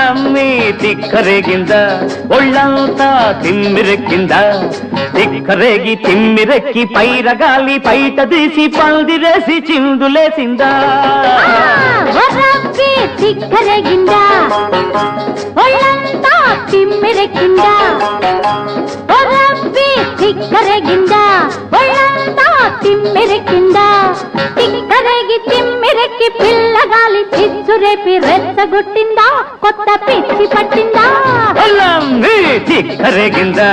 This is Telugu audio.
ఒళ్ళమ్మి తిక్కరేగింద ఒళ్ళంతా తిమ్మిరెక్కింద తిక్కరేగి తిమ్మిరెక్కి పైరగాలి పైట తీసి పందిరేసి చిందులేసిందా తిక్కరేగింద ఒళ్ళంతా తిమ్మిరెక్కిందా తిక్కరేగింద ఒళ్ళంతా తిమ్మిరెక్కిందా తిక్కరేగి తిమ్మిరెక్కి పిల్లగాలి చిచ్చురేపి రెచ్చగొట్టిందా కొత్త పిచ్చి పట్టిందా తిక్కరేగిందా